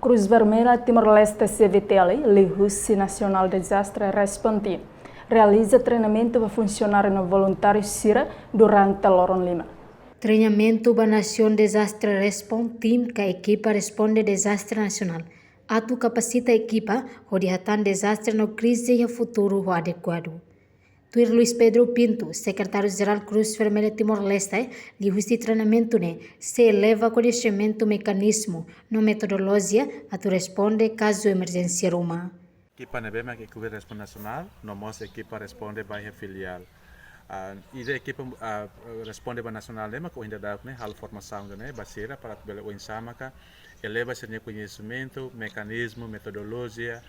Cruz Vermelha Timor-Leste CVTL, Lihussi Nacional Desastre Responde, realiza treinamento para funcionários voluntários SIRA durante a Loron Lima. Treinamento para Nação Desastre Responde Team que a equipa responde desastre nacional. Atu capacita a equipa para desastre no crise e futuro adequado. Tuir Luiz Pedro Pinto, secretário-geral Cruz Vermelha Timor-Leste, diz que treinamento se eleva conhecimento mecanismo na metodologia a tu responde caso emergência Roma. Equipa nebema que cobre responde nacional, nossa equipa responde by filial. E a equipa responde para nacional nema que ainda dá hal formação baseada para o ensama que eleva seu conhecimento, mecanismo, metodologia,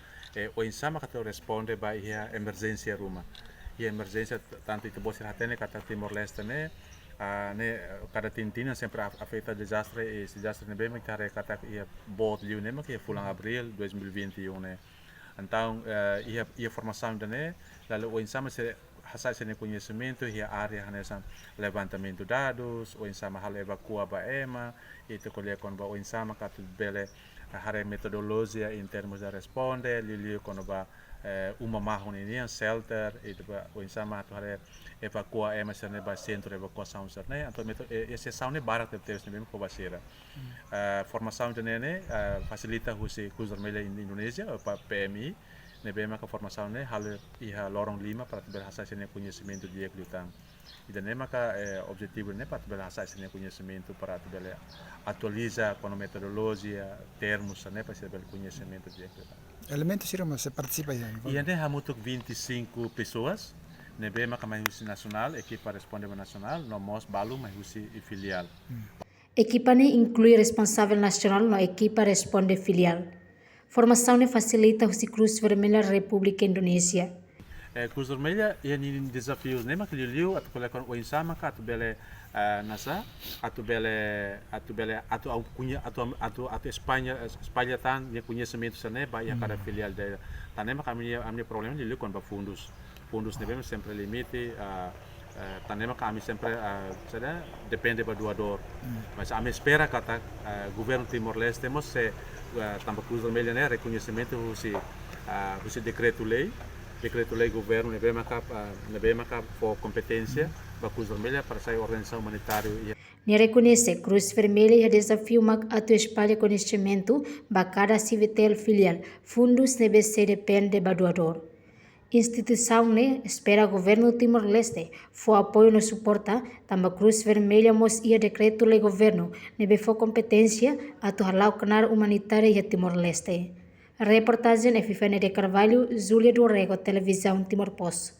o ensama que responde by emergência Roma. E a emergência tanto que você tem kata Timor-Leste cada tintina sempre afeta desastre e desastre nebema que are kata ia bot liu nema que fulang abril 2021 então a formação lalu o ensama se hasai seu conhecimento e a área nessa levantamento de dados o ensama hal evacua ba ema e te colher com o ensama kata bele hare metodologia em termos de responde liu quando ba uma marrom ini shelter itu o insama tu hare evacua emerson ba centro de evacuação serne então esse saune barak de ter mesmo com basira formação de facilita husi Cruz Vermelha em Indonésia para PMI nebema que formação hal ia Lorong Lima para ter acesso a conhecimento de glutang e danema que objetivo para ter acesso a conhecimento para ter atualiza com metodologia termos para ter conhecimento de glutang. Elementos irão você participa aí? E ainda há 25 pessoas, nebe maka mai husi nacional, equipa responde nacional, no mos balu mai husi filial. Equipa inclui responsável nacional na equipa responde filial. Formação facilita o Cruz Vermelha República Indonésia. Cruz Vermelha e desafios nema que liu atu kole kon o insama ka atu bele nasa atu Espanha tan dia conhecimento sana ba ya cada filial de tanema kami amni problema liu kon ba fundos nebem sempre limite tanema kami sempre sada depende ba doador mas a espera kata governo Timor-Leste mos se tampa Cruz Vermelha reconhecimento o decreto lei governo nebema for competência para Cruz Vermelha para sair organização humanitária. Ne reconhece Cruz Vermelha e desafio mag atu espalha conhecimento ba cada CVTL filial fundos nebe se depende ba doador. Instituição espera governo Timor-Leste for apoio no suporta tamba Cruz Vermelha mos ia decreto lei governo nebe for competência atu halau canar humanitária e Timor-Leste. Reportagem Epifânia de Carvalho, Júlia do Rego, Televisão Timor-Post.